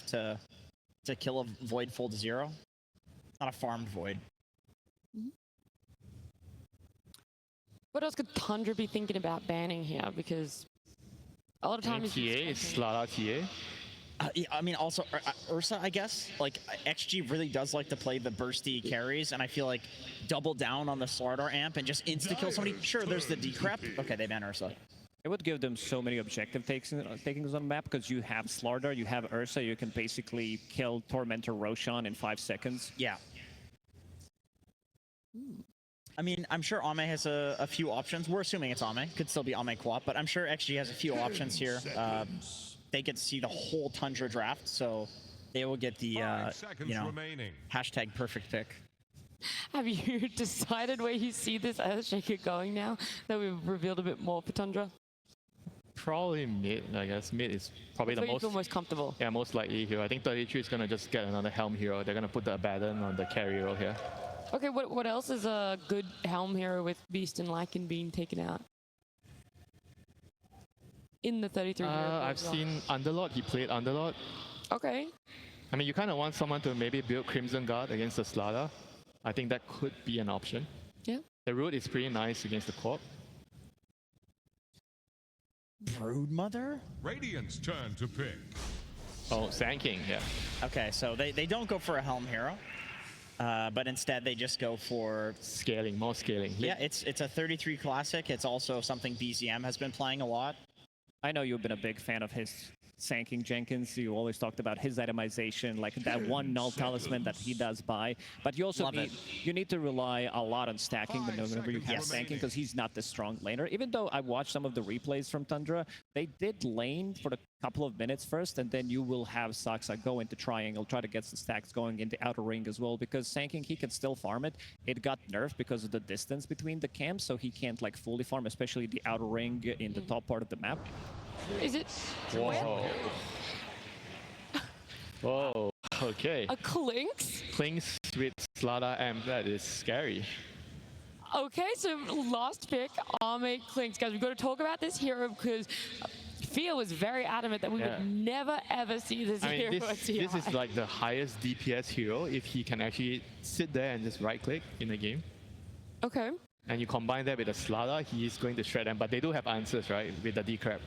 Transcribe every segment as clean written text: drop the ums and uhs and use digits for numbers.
to kill a Void full to 0. Not a farmed Void. What else could Tundra be thinking about banning here? Because a lot of times... TA is Slada TA. Yeah, I mean, also Ursa, I guess. Like, XG really does like to play the bursty carries, and I feel like double down on the Slardar amp and just insta-kill somebody. Sure, there's the decrep. Okay, they ban Ursa. It would give them so many objective takings on the map because you have Slardar, you have Ursa, you can basically kill Tormentor Roshan in 5 seconds. Yeah. I mean, I'm sure Ame has a few options. We're assuming it's Ame. Could still be Ame Co-op, but I'm sure XG has a few options here. They get to see the whole Tundra draft, so they will get the, you know, hashtag perfect pick. Have you decided where you see this Shaker going now that we've revealed a bit more for Tundra? Probably mid, I guess. Mid is probably That's the where you feel most comfortable. Yeah, most likely here. I think 33 is going to just get another Helm hero. They're going to put the Abaddon on the carry role here. Okay, what else is a good Helm hero with Beast and Lycan being taken out? In the 33 I've seen Underlord. He played Underlord. Okay. I mean, you kind of want someone to maybe build Crimson Guard against the Slada. I think that could be an option. Yeah. The root is pretty nice against the Corp. Broodmother? Radiant's turn to pick. Oh, Sand King, yeah. Okay, so they don't go for a Helm hero, but instead they just go for... Scaling, more scaling. Yeah, it's a 33 classic. It's also something BZM has been playing a lot. I know you've been a big fan of his Sand King Jenkins. You always talked about his itemization, like that one null talisman that he does buy. But you also need to rely a lot on stacking whenever you have Sand King, because he's not the strong laner. Even though I watched some of the replays from Tundra, they did lane for a couple of minutes first, and then you will have Saksa go into triangle, try to get the stacks going in the outer ring as well, because Sand King, he can still farm it. It got nerfed because of the distance between the camps, so he can't like fully farm, especially the outer ring in the top part of the map. Is it? Whoa. Whoa. Okay. A Clinks? Clinks with Slada amp. That is scary. Okay, so last pick, Ame Clinks. Guys, we've got to talk about this hero because Fear was very adamant that we would never ever see this hero at TI. This is like the highest DPS hero if he can actually sit there and just right click in the game. Okay. And you combine that with a Slada, he is going to shred them. But they do have answers, right, with the decrep.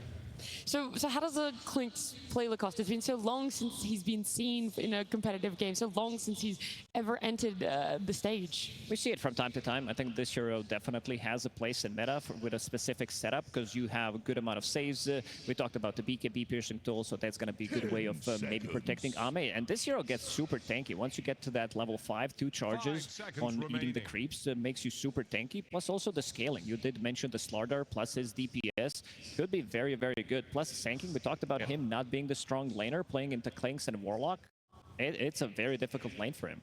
So how does a Clink's play Lacoste? It's been so long since he's been seen in a competitive game, so long since he's ever entered the stage. We see it from time to time. I think this hero definitely has a place in meta with a specific setup, because you have a good amount of saves. We talked about the BKB piercing tool, so that's going to be a good way of maybe protecting Ame. And this hero gets super tanky. Once you get to that level 5, 2 charges on eating the creeps makes you super tanky. Plus also the scaling. You did mention the Slardar plus his DPS could be very, very good. Plus Sand King, we talked about him not being the strong laner, playing into Clinks and Warlock. It's a very difficult lane for him.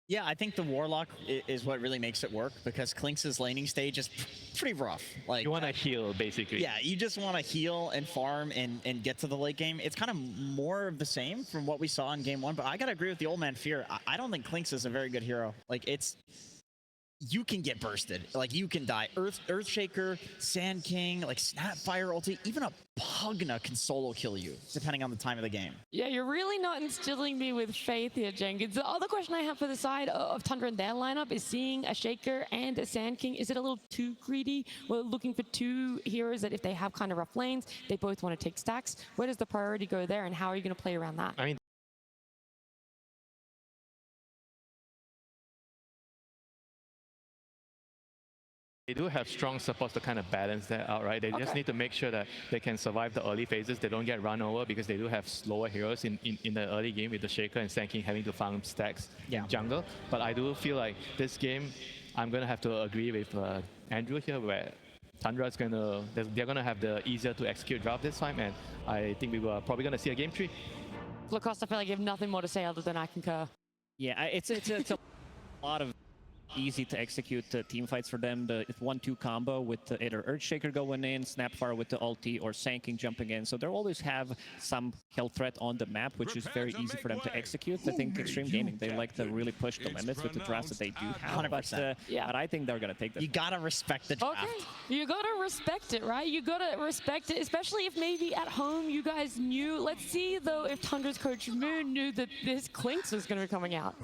Yeah, I think the Warlock is what really makes it work, because Clinks' laning stage is pretty rough. Like, you want to heal, basically. Yeah, you just want to heal and farm and get to the late game. It's kind of more of the same from what we saw in game 1, but I gotta agree with the old man Fear. I don't think Clinks is a very good hero. Like, you can get bursted. Like, you can die. Earthshaker, Sand King, like Snapfire ulti, even a Pugna can solo kill you, depending on the time of the game. Yeah, you're really not instilling me with faith here, Jenkins. The other question I have for the side of Tundra and their lineup is seeing a Shaker and a Sand King. Is it a little too greedy? We're looking for 2 heroes that if they have kind of rough lanes, they both want to take stacks. Where does the priority go there, and how are you going to play around that? I mean, they do have strong supports to kind of balance that out, right? They just need to make sure that they can survive the early phases. They don't get run over, because they do have slower heroes in the early game, with the Shaker and Sand King having to farm stacks in jungle. But I do feel like this game, I'm going to have to agree with Andrew here, where Tundra is they're going to have the easier to execute draft this time, and I think we were probably going to see a game 3. Lacoste, I feel like you have nothing more to say other than I concur. Yeah, it's a lot of easy to execute team fights for them. The 1-2 combo with either Earthshaker going in, Snapfire with the ulti, or Sanking jumping in. So they'll always have some kill threat on the map, which is very easy for them to execute. I think Xtreme Gaming, they like to really push the limits with the drafts that they do have. But I think they're going to take that. You gotta respect the draft. Okay, you gotta respect it, right? You gotta respect it, especially if maybe at home you guys knew. Let's see though if Tundra's coach Moon knew that this Clinks was gonna be coming out.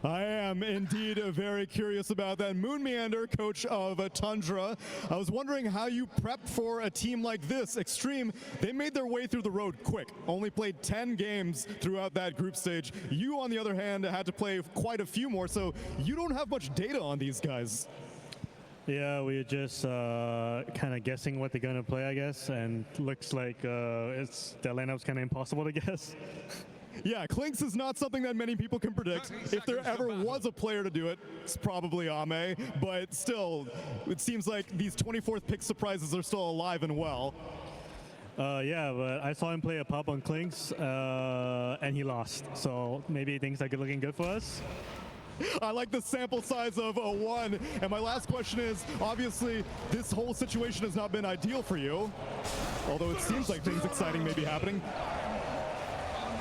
I am indeed very curious about that. Moon Meander, coach of Tundra. I was wondering how you prep for a team like this. Xtreme, they made their way through the road quick. Only played 10 games throughout that group stage. You, on the other hand, had to play quite a few more, so you don't have much data on these guys. Yeah, we're just kind of guessing what they're going to play, I guess, and looks like the lineup's kind of impossible to guess. Yeah, Clinks is not something that many people can predict. If there ever was a player to do it, it's probably Ame, but still, it seems like these 24th pick surprises are still alive and well. Yeah, but I saw him play a pop on Clinks, and he lost, so maybe things are looking good for us. I like the sample size of a 1. And my last question is, obviously, this whole situation has not been ideal for you, although it seems like things exciting may be happening.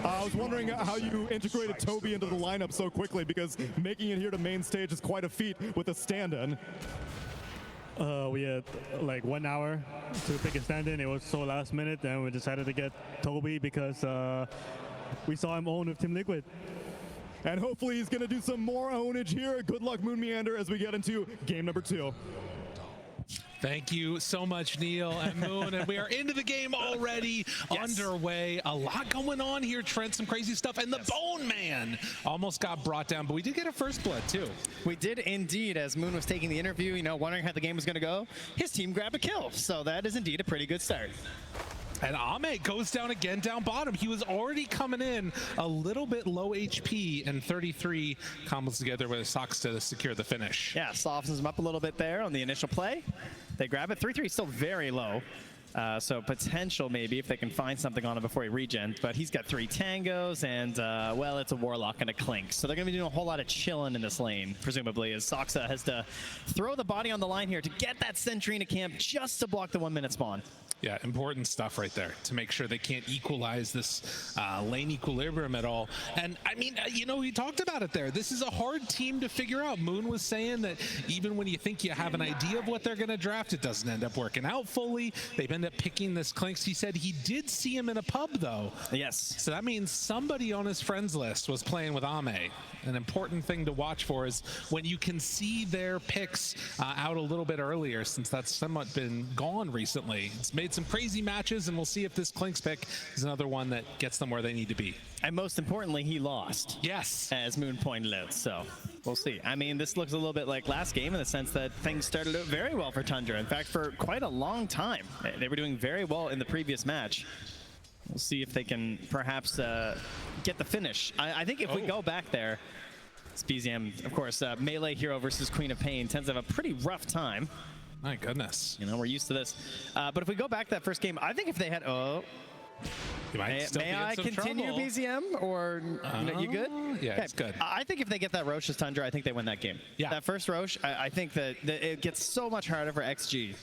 I was wondering how you integrated Toby into the lineup so quickly, because making it here to main stage is quite a feat with a stand-in. We had like 1 hour to pick a stand-in. It was so last minute, and we decided to get Toby because we saw him own with Team Liquid. And hopefully he's going to do some more ownage here. Good luck, Moon Meander, as we get into game number 2. Thank you so much, Neil and Moon. And we are into the game already, underway. A lot going on here, Trent. Some crazy stuff. And the Bone Man almost got brought down, but we did get a first blood, too. We did indeed. As Moon was taking the interview, you know, wondering how the game was going to go, his team grabbed a kill. So that is indeed a pretty good start. And Ame goes down again, down bottom. He was already coming in a little bit low HP, and 33 combos together with Sox to secure the finish. Yeah, softens him up a little bit there on the initial play. They grab it. 3-3 is still very low. So potential maybe if they can find something on him before he regens. But he's got 3 tangos and, well, it's a Warlock and a Clink. So they're going to be doing a whole lot of chilling in this lane, presumably, as Soxa has to throw the body on the line here to get that Sentry into camp just to block the 1-minute spawn. Yeah, important stuff right there to make sure they can't equalize this lane equilibrium at all. And I mean, you know, we talked about it there. This is a hard team to figure out. Moon was saying that even when you think you have an idea of what they're going to draft, it doesn't end up working out fully. They've ended up picking this Clinks. He said he did see him in a pub, though. Yes. So that means somebody on his friends list was playing with Ame. An important thing to watch for is when you can see their picks out a little bit earlier, since that's somewhat been gone recently. It's made some crazy matches, and we'll see if this Clinks pick is another one that gets them where they need to be. And most importantly, he lost. Yes. As Moon pointed out, so we'll see. I mean, this looks a little bit like last game in the sense that things started out very well for Tundra. In fact, for quite a long time. They were doing very well in the previous match. We'll see if they can perhaps get the finish. I think if we go back there, it's BZM, of course, melee hero versus Queen of Pain tends to have a pretty rough time. My goodness. You know, we're used to this. But if we go back to that first game, I think if they had... May I continue, trouble. BZM? Or you good? Yeah, okay. It's good. I think if they get that Roche as Tundra, I think they win that game. Yeah. That first Roche, I think that it gets so much harder for XG.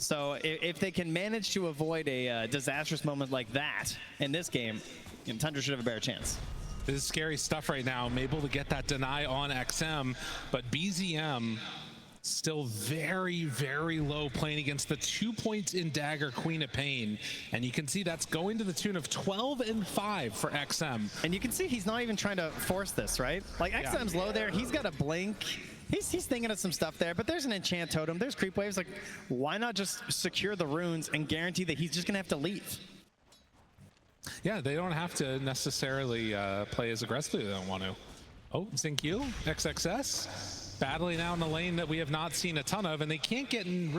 So if they can manage to avoid a disastrous moment like that in this game, Tundra should have a better chance. This is scary stuff right now. I'm able to get that deny on XM, but BZM still very, very low, playing against the 2 points in Dagger Queen of Pain. And you can see that's going to the tune of 12 and 5 for XM. And you can see he's not even trying to force this, right? Like XM's low there. He's got a blink. He's thinking of some stuff there, but there's an enchant totem. There's creep waves. Like, why not just secure the runes and guarantee that he's just going to have to leave? Yeah, they don't have to necessarily play as aggressively as they don't want to. Oh, Zinq, XXS, battling out in a lane that we have not seen a ton of, and they can't get in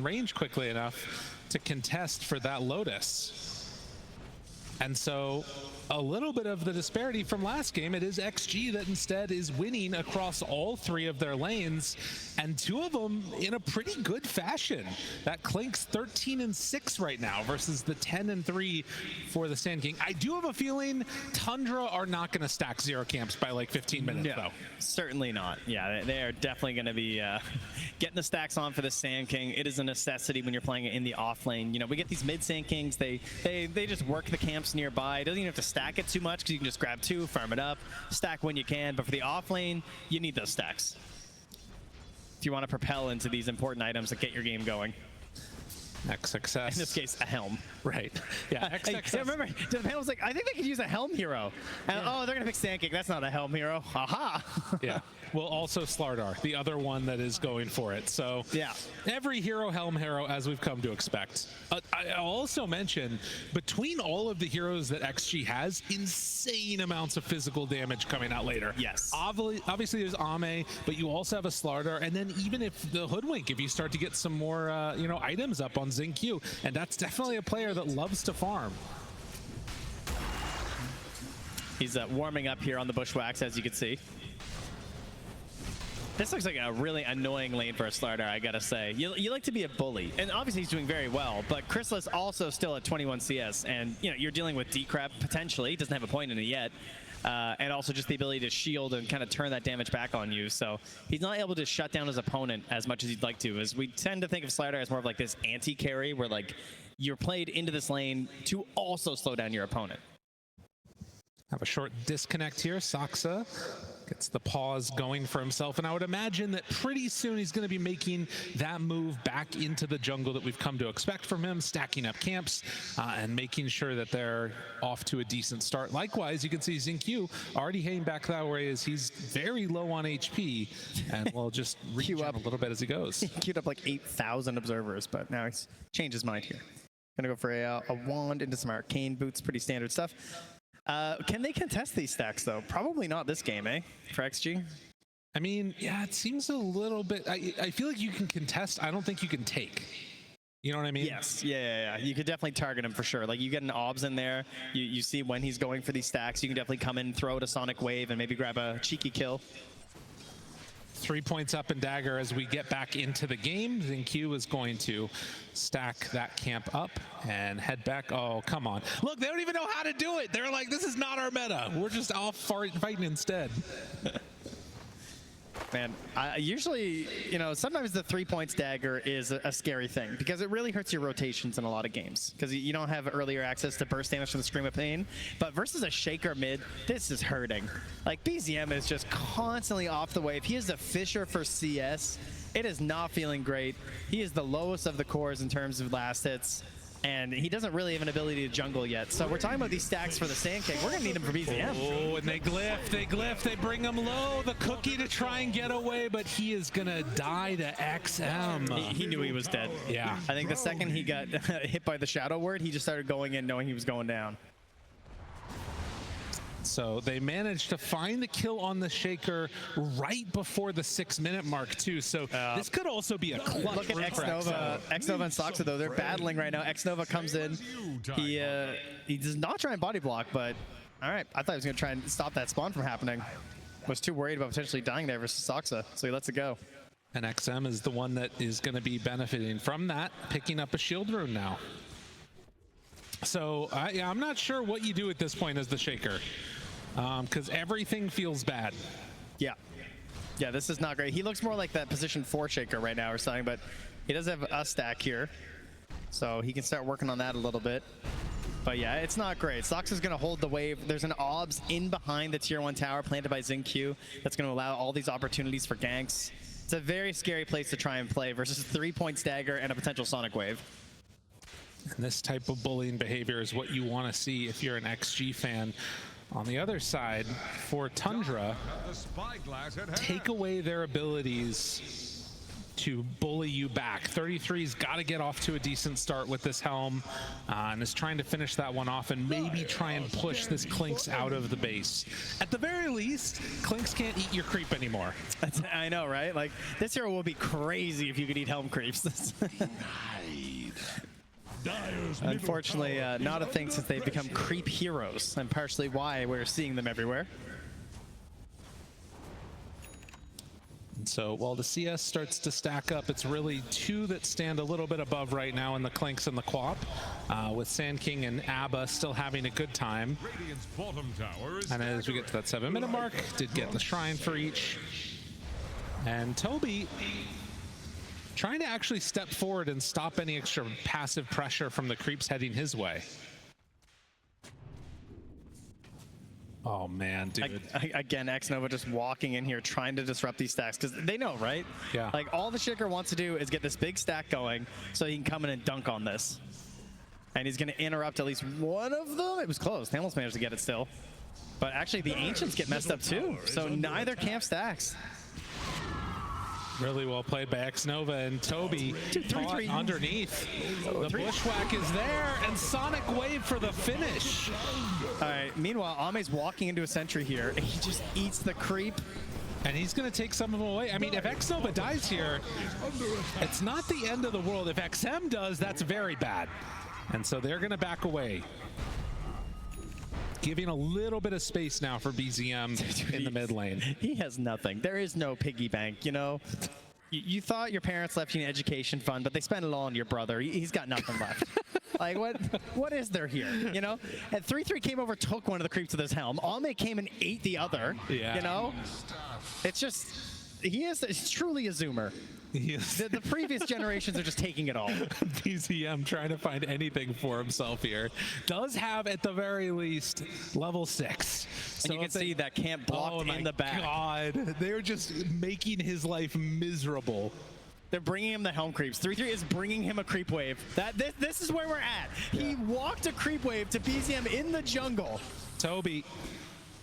range quickly enough to contest for that Lotus. And so a little bit of the disparity from last game. It is XG that instead is winning across all 3 of their lanes, and 2 of them in a pretty good fashion. That Klink's 13-6 right now versus the 10-3 for the Sand King. I do have a feeling Tundra are not going to stack 0 camps by like 15 minutes, though. Certainly not. Yeah, they are definitely going to be getting the stacks on for the Sand King. It is a necessity when you're playing it in the off lane. You know, we get these mid Sand Kings. They just work the camps nearby. It doesn't even have to stack it too much because you can just grab 2, farm it up, stack when you can. But for the off lane, you need those stacks if you want to propel into these important items that get your game going. XXS. In this case, a helm. Right. Yeah, XXS. I remember, the panel was like, I think they could use a helm hero. And oh, they're going to pick Sand King. That's not a helm hero. Haha. Yeah. Well, also Slardar, the other one that is going for it. So yeah, every hero, helm hero, as we've come to expect. I'll also mention, between all of the heroes that XG has, insane amounts of physical damage coming out later. Yes. Obviously there's Ame, but you also have a Slardar, and then even if the Hoodwink, if you start to get some more items up on Xingqiu, and that's definitely a player that loves to farm. He's warming up here on the Bushwhacks, as you can see. This looks like a really annoying lane for a Slardar, I gotta say. You like to be a bully, and obviously he's doing very well, but Chrysalis also still at 21 CS, and you're dealing with D-Crap potentially. He doesn't have a point in it yet. And also just the ability to shield and kind of turn that damage back on you. So he's not able to shut down his opponent as much as he'd like to, as we tend to think of Slardar as more of like this anti-carry, where like you're played into this lane to also slow down your opponent. Have a short disconnect here. Saksa gets the pause going for himself, and I would imagine that pretty soon he's going to be making that move back into the jungle that we've come to expect from him, stacking up camps and making sure that they're off to a decent start. Likewise, you can see Xingqiu already heading back that way as he's very low on HP, and will just reach up a little bit as he goes. He queued up like 8,000 observers, but now he's changed his mind here. Gonna go for a wand into some arcane boots, pretty standard stuff. Can they contest these stacks, though? Probably not this game, eh? For XG? I mean, yeah, it seems a little bit... I feel like you can contest. I don't think you can take. You know what I mean? Yes. Yeah. You could definitely target him for sure. Like, you get an OBS in there. You see when he's going for these stacks. You can definitely come in, throw out a Sonic Wave, and maybe grab a cheeky kill. 3 points up in Dagger as we get back into the game. Xingqiu is going to stack that camp up and head back. Oh, come on. Look, they don't even know how to do it. They're like, this is not our meta. We're just off fighting instead. Man, usually, sometimes the 3 points Dagger is a scary thing because it really hurts your rotations in a lot of games because you don't have earlier access to burst damage from the Scream of Pain. But versus a Shaker mid, this is hurting. Like, BZM is just constantly off the wave. He is a fisher for CS. It is not feeling great. He is the lowest of the cores in terms of last hits. And he doesn't really have an ability to jungle yet. So we're talking about these stacks for the Sand King. We're going to need him for BZM. Oh, and they glyph, they bring him low. The cookie to try and get away, but he is going to die to XM. He knew he was dead. Yeah. I think the second he got hit by the Shadow Word, he just started going in knowing he was going down. So they managed to find the kill on the Shaker right before the 6-minute mark, too. So this could also be a clutch. Look at Xnova and Saksa, though. They're battling right now. Xnova comes in. He does not try and body block, but all right. I thought he was going to try and stop that spawn from happening. Was too worried about potentially dying there versus Saksa, so he lets it go. And XM is the one that is going to be benefiting from that, picking up a shield rune now. So I'm not sure what you do at this point as the Shaker. Because everything feels bad. Yeah, this is not great. He looks more like that position 4 Shaker right now or something, but he does have a stack here. So he can start working on that a little bit. But yeah, it's not great. Sox is going to hold the wave. There's an OBS in behind the tier 1 tower planted by Xingqiu that's going to allow all these opportunities for ganks. It's a very scary place to try and play versus 3 points Dagger and a potential Sonic Wave. And this type of bullying behavior is what you want to see if you're an XG fan. On the other side, for Tundra, take away their abilities to bully you back. 33's got to get off to a decent start with this helm and is trying to finish that one off and maybe try and push this Klinks out of the base. At the very least, Klinks can't eat your creep anymore. I know, right? Like, this hero will be crazy if you could eat helm creeps. Unfortunately, not a thing since they've become creep heroes, and partially why we're seeing them everywhere. So while the CS starts to stack up, it's really two that stand a little bit above right now in the Clinks and the Quap, with Sand King and Abba still having a good time. And as we get to that 7-minute mark, did get the Shrine for each. And Toby trying to actually step forward and stop any extra passive pressure from the creeps heading his way. Oh man, dude. Again, Xnova just walking in here trying to disrupt these stacks because they know, right? Yeah. Like all the Shaker wants to do is get this big stack going so he can come in and dunk on this. And he's going to interrupt at least one of them. It was close. They almost managed to get it still. But actually the Ancients get messed up too. So neither camp stacks. Really well played by Xnova and Toby. Caught underneath. The bushwhack is there, and Sonic Wave for the finish. All right, meanwhile, Ame's walking into a sentry here, and he just eats the creep. And he's going to take some of them away. I mean, if Xnova dies here, it's not the end of the world. If XM does, that's very bad. And so they're going to back away. Giving a little bit of space now for BZM in the mid lane. He has nothing. There is no piggy bank, you know? You thought your parents left you an education fund, but they spent it all on your brother. He's got nothing left. Like, what is there here, you know? And 3-3 came over, took one of the creeps with his helm. Ame came and ate the other, you know? It's just, he's truly a zoomer. The previous generations are just taking it all. BZM trying to find anything for himself here. Does have, at the very least, level 6. So you can see that camp blocked in the back. God, they're just making his life miserable. They're bringing him the helm creeps. 3-3 is bringing him a creep wave. This is where we're at. Yeah. He walked a creep wave to BZM in the jungle. Toby,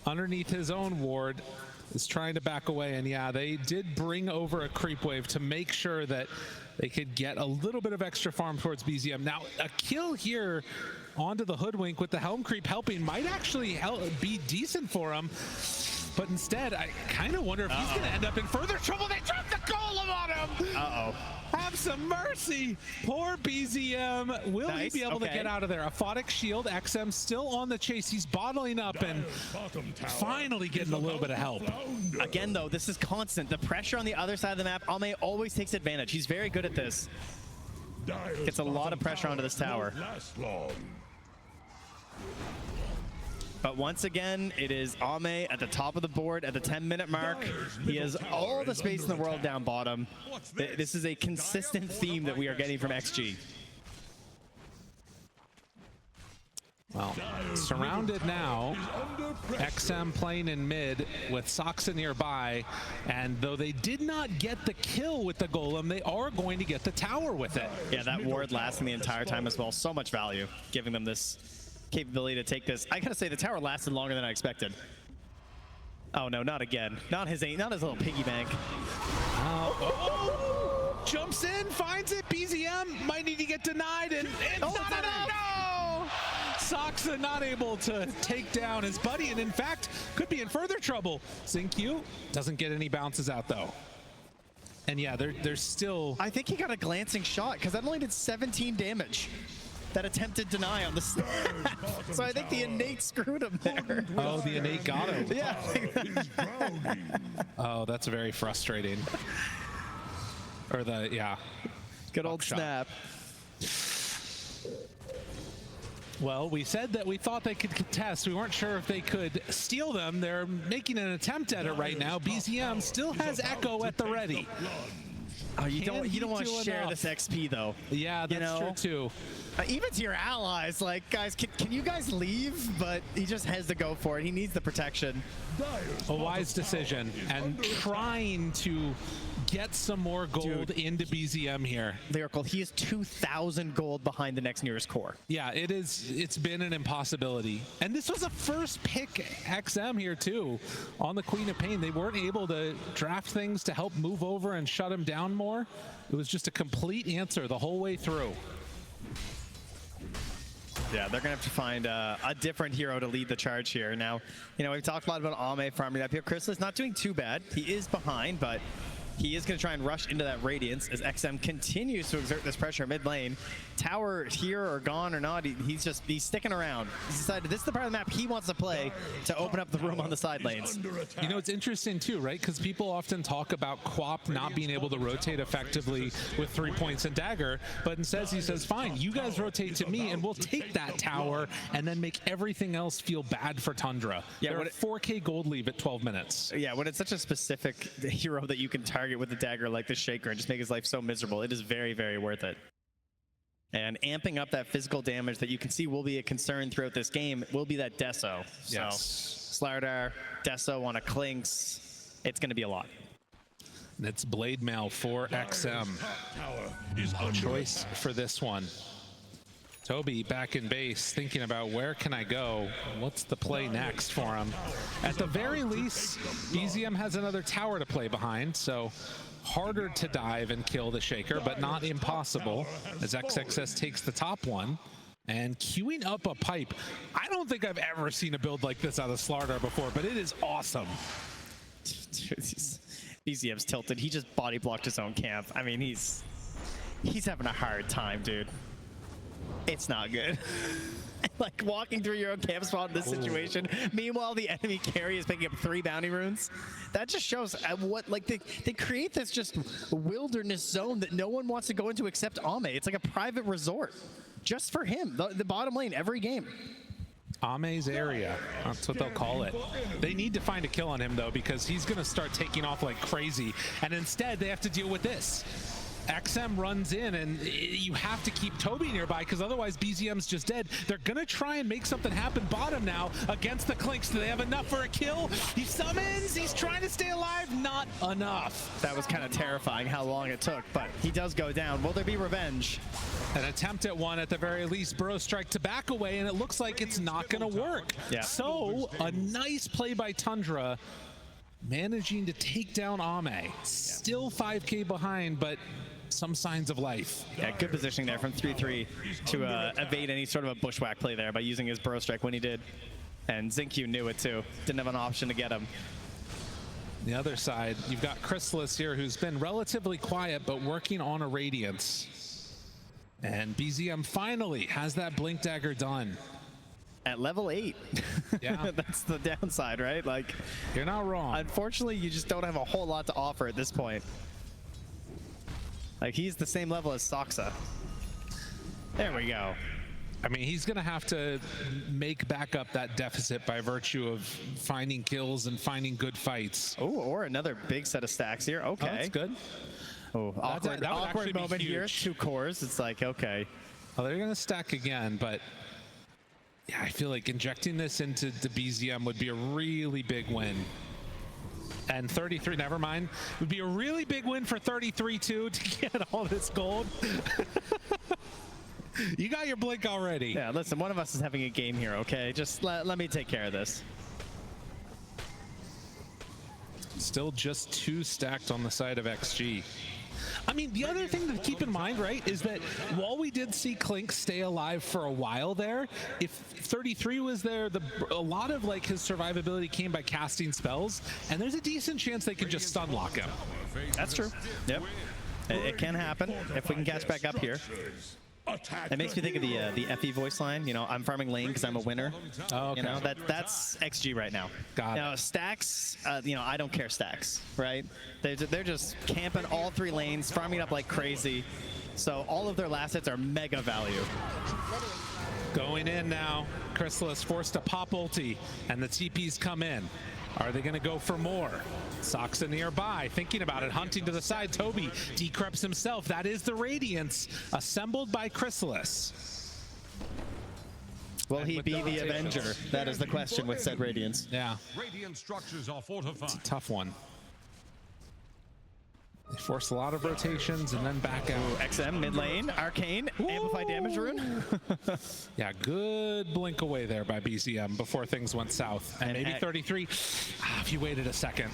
underneath his own ward, is trying to back away, and yeah, they did bring over a creep wave to make sure that they could get a little bit of extra farm towards BZM. Now, a kill here onto the Hoodwink with the Helm Creep helping might actually be decent for him, but instead, I kind of wonder if he's going to end up in further trouble. They dropped the golem on him! Uh-oh. Have some mercy! Poor BZM. Will he be able to get out of there? A Photic Shield, XM still on the chase. He's bottling up and finally getting a little bit of help. Again, though, this is constant. The pressure on the other side of the map, Ame always takes advantage. He's very good at this. Gets a lot of pressure onto this tower. But once again, it is Ame at the top of the board at the 10-minute mark. He has all the space in the world down bottom. This is a consistent theme that we are getting from XG. Well, surrounded now, XM playing in mid with Soxa nearby, and though they did not get the kill with the golem, they are going to get the tower with it. Yeah, that ward lasting the entire time as well. So much value, giving them this capability to take this. I gotta say, the tower lasted longer than I expected. Oh no, not again. Not his little piggy bank. Jumps in, finds it. BZM might need to get denied, and it's not enough. No! Soxa not able to take down his buddy, and in fact, could be in further trouble. Xingqiu doesn't get any bounces out though. And yeah, there's still... I think he got a glancing shot, because that only did 17 damage. That attempted deny on the stack. So I think the innate screwed him there. Oh, the innate got him. Yeah. Oh, that's very frustrating. Or yeah. Good old snap. Well, we said that we thought they could contest. We weren't sure if they could steal them. They're making an attempt at it right now. BZM still has Echo at the ready. Oh, you don't want to share this XP though. Yeah, that's true too. Even to your allies, like, guys, can you guys leave? But he just has to go for it. He needs the protection. A wise decision, and trying to get some more gold into BZM here. Lyrical, he is 2,000 gold behind the next nearest core. Yeah, it's been an impossibility. And this was a first pick XM here too, on the Queen of Pain. They weren't able to draft things to help move over and shut him down more. It was just a complete answer the whole way through. Yeah, they're going to have to find a different hero to lead the charge here. Now, you know, we've talked a lot about Ame farming up here. Chrysalis not doing too bad. He is behind, but He is going to try and rush into that Radiance as XM continues to exert this pressure mid lane. Tower here or gone or not, he's sticking around. He's decided this is the part of the map he wants to play to open up the room on the side lanes. You know, it's interesting too, right? Because people often talk about Quap not being able to rotate effectively with 3 points and dagger, but instead he says, fine, you guys rotate to me and we'll take that tower and then make everything else feel bad for Tundra. Yeah, they're 4K gold leave at 12 minutes. Yeah, when it's such a specific hero that you can target with a dagger like the Shaker and just make his life so miserable, it is very, very worth it. And amping up that physical damage that you can see will be a concern throughout this game will be that Deso. Yes. So Slardar, Deso on a Clinks, it's going to be a lot. And it's Blade Mail for XM. Choice for this one. Toby back in base, thinking about where can I go? What's the play next for him? At the very least, BZM has another tower to play behind, so harder to dive and kill the Shaker, but not impossible, as XXS takes the top one. And queuing up a pipe. I don't think I've ever seen a build like this out of Slardar before, but it is awesome. BZM's tilted. He just body blocked his own camp. I mean, he's having a hard time, dude. It's not good. Like walking through your own camp spot in this situation. Meanwhile, the enemy carry is picking up 3 bounty runes. That just shows what, like, they create this just wilderness zone that no one wants to go into except Ame. It's like a private resort just for him. The bottom lane every game. Ame's area, that's what they'll call it. They need to find a kill on him though, because he's gonna start taking off like crazy. And instead they have to deal with this. XM runs in and you have to keep Toby nearby because otherwise BZM's just dead. They're gonna try and make something happen bottom now against the Clinks. Do they have enough for a kill? He summons, he's trying to stay alive, not enough. That was kind of terrifying how long it took, but he does go down. Will there be revenge? An attempt at one at the very least. Burrow strike to back away and it looks like it's not gonna work. Yeah. So a nice play by Tundra, managing to take down Ame. Still 5K behind, but some signs of life. Yeah, good positioning there from 3-3 to evade any sort of a bushwhack play there by using his burrow strike when he did. And Xingqiu knew it too. Didn't have an option to get him. The other side, you've got Chrysalis here who's been relatively quiet but working on a Radiance. And BZM finally has that Blink Dagger done. At level 8. Yeah. That's the downside, right? Like, you're not wrong. Unfortunately, you just don't have a whole lot to offer at this point. Like, he's the same level as Soxa. There we go. I mean, he's going to have to make back up that deficit by virtue of finding kills and finding good fights. Oh, or another big set of stacks here. Okay. Oh, that's good. Oh, awkward moment here. 2 cores. It's like, okay. Well, they're going to stack again, but yeah, I feel like injecting this into the BZM would be a really big win. And 33, never mind, would be a really big win for 33 too to get all this gold. You got your blink already. Yeah, listen, one of us is having a game here, okay? Just let me take care of this. Still just 2 stacked on the side of XG. I mean, the other thing to keep in mind, right, is that while we did see Clink stay alive for a while there, if 33 was there, a lot of like his survivability came by casting spells, and there's a decent chance they could just stun lock him. That's true. Yep. It can happen if we can catch back up here. It makes me think of the FE voice line. You know, I'm farming lane because I'm a winner. Oh, okay. You know, that's XG right now. Got it. Now stacks, you know, I don't care stacks, right? They're just camping all 3 lanes, farming up like crazy. So all of their last hits are mega value. Going in now, Chrysalis forced to pop ulti, and the TPs come in. Are they going to go for more? Soxa nearby, thinking about it, hunting to the side. Toby decreps himself. That is the Radiance, assembled by Chrysalis. Will he be the Avenger? That is the question with said Radiance. Yeah. Radiant structures are fortified. It's a tough one. They force a lot of rotations and then back out. Ooh, XM mid lane, Arcane, amplify damage rune. Yeah, good blink away there by BZM before things went south. And maybe 33, if you waited a second.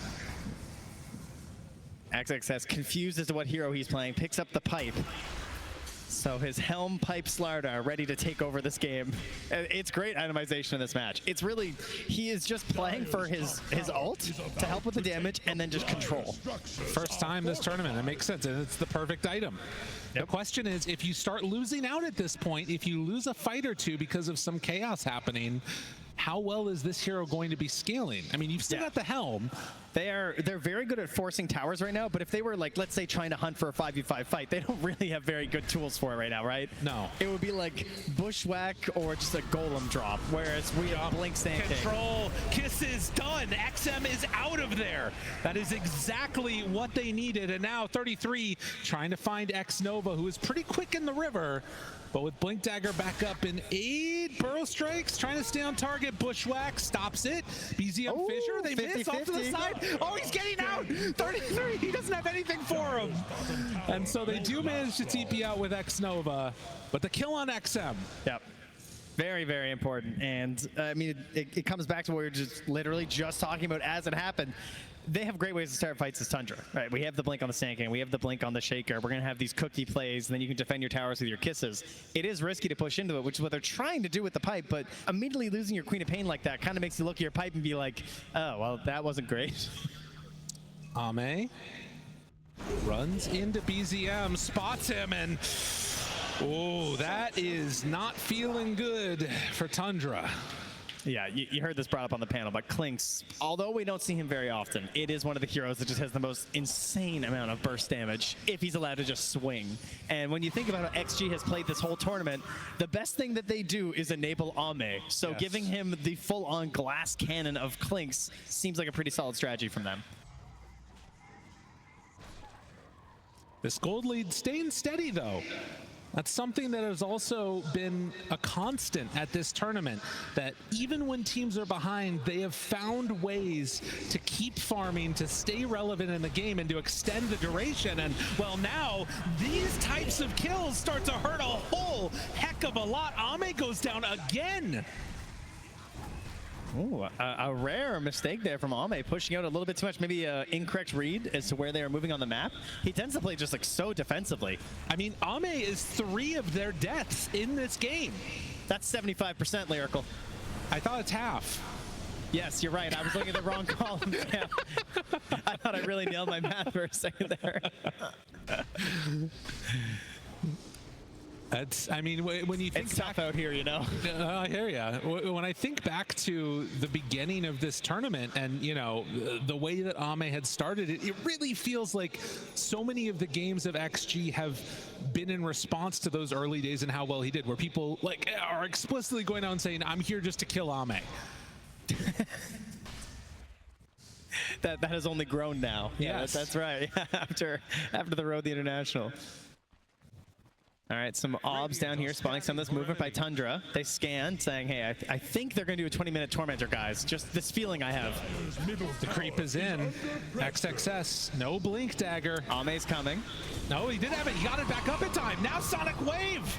XXS confused as to what hero he's playing, picks up the pipe. So his Helm Pipe Slardar ready to take over this game. It's great itemization in this match. It's really, he is just playing for his ult to help with the damage and then just control. First time this tournament, it makes sense, and it's the perfect item. The question is, if you start losing out at this point, if you lose a fight or two because of some chaos happening, how well is this hero going to be scaling? I mean, you've still got the Helm. They're very good at forcing towers right now, but if they were like, let's say, trying to hunt for a 5v5 fight, they don't really have very good tools for it right now, right? No. It would be like Bushwhack or just a Golem drop, whereas we have Blink Sand King. Control, kisses, done. XM is out of there. That is exactly what they needed, and now 33 trying to find Xnova, who is pretty quick in the river. But with Blink Dagger back up in 8, Burrow Strikes trying to stay on target. Bushwhack stops it. BZM Fissure, they miss off to the side. Oh, he's getting out. 33, he doesn't have anything for him. And so they do manage to TP out with Xnova, but the kill on XM. Yep. Very, very important. And I mean, it comes back to what we were just literally just talking about as it happened. They have great ways to start fights as Tundra, right? We have the blink on the Sand King, we have the blink on the Shaker. We're going to have these cookie plays, and then you can defend your towers with your kisses. It is risky to push into it, which is what they're trying to do with the pipe, but immediately losing your Queen of Pain like that kind of makes you look at your pipe and be like, oh, well, that wasn't great. Ame runs into BZM, spots him, and oh, that is not feeling good for Tundra. Yeah, you heard this brought up on the panel, but Clinkz, although we don't see him very often, it is one of the heroes that just has the most insane amount of burst damage if he's allowed to just swing. And when you think about how XG has played this whole tournament, the best thing that they do is enable Ame. So giving him the full-on glass cannon of Clinkz seems like a pretty solid strategy from them. This gold lead staying steady, though. That's something that has also been a constant at this tournament, that even when teams are behind, they have found ways to keep farming, to stay relevant in the game, and to extend the duration. And, well, now these types of kills start to hurt a whole heck of a lot. Ame goes down again. Ooh, a rare mistake there from Ame, pushing out a little bit too much, maybe an incorrect read as to where they are moving on the map. He tends to play just like so defensively. I mean, Ame is 3 of their deaths in this game. That's 75% Lyrical. I thought it's half. Yes, you're right. I was looking at the wrong column. Yeah. I thought I really nailed my math for a second there. That's, I mean, when you think it's tough out here, you know. I hear ya. When I think back to the beginning of this tournament and, you know, the way that Ame had started it, it really feels like so many of the games of XG have been in response to those early days and how well he did, where people like are explicitly going out and saying, I'm here just to kill Ame. that has only grown now. Yeah, Yes. that's right. after the Road the International. All right, some obs down here spotting some of this movement by Tundra. They scan, saying, hey, I think they're going to do a 20-minute Tormentor, guys. Just this feeling I have. The creep is in. XXS, no Blink Dagger. Ame's coming. No, he did have it. He got it back up in time. Now Sonic Wave.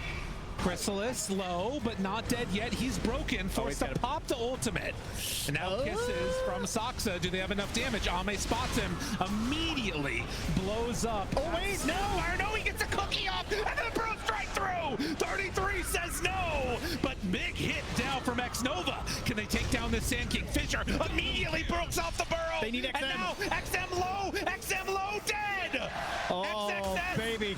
Chrysalis low, but not dead yet. He's broken, forced to pop the ultimate. And now kisses from Saksa. Do they have enough damage? Ame spots him, immediately blows up. Oh, wait, no! No, he gets a cookie off, and then the Burrow Strike through! 33 says no, but big hit down from Xnova. Can they take down this Sand King? Fissure immediately breaks off the Burrow. They need XM. And now XM low, dead! Oh, XXS, baby.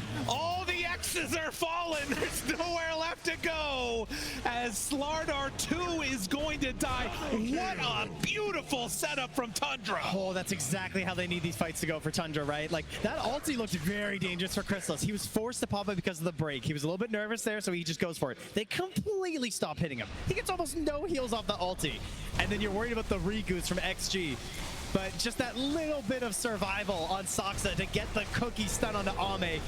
all the X's are fallen. There's nowhere left to go as Slardar 2 is going to die. What a beautiful setup from Tundra. Oh, that's exactly how they need these fights to go for Tundra, right? Like, that ulti looked very dangerous for Chrysalis. He was forced to pop it because of the break. He was a little bit nervous there, so he just goes for it. They completely stop hitting him. He gets almost no heals off the ulti. And then you're worried about the re-goose from XG. But just that little bit of survival on Saksa to get the cookie stun onto Ame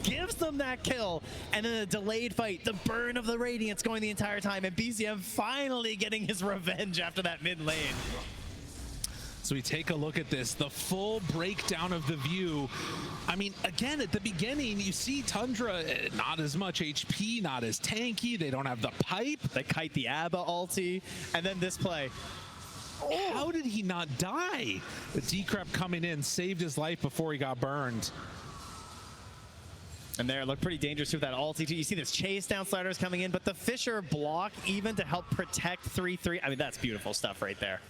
gives them that kill, and then a delayed fight, the burn of the Radiance going the entire time, and BZM finally getting his revenge after that mid lane. So we take a look at this, the full breakdown of the view. I mean, again, at the beginning, you see Tundra, not as much HP, not as tanky, they don't have the pipe. They kite the Abba ulti, and then this play. How did he not die? The Decrep coming in saved his life before he got burned. And there, look pretty dangerous with that ulti. You see this chase down sliders coming in, but the Fisher block even to help protect 3-3. I mean, that's beautiful stuff right there.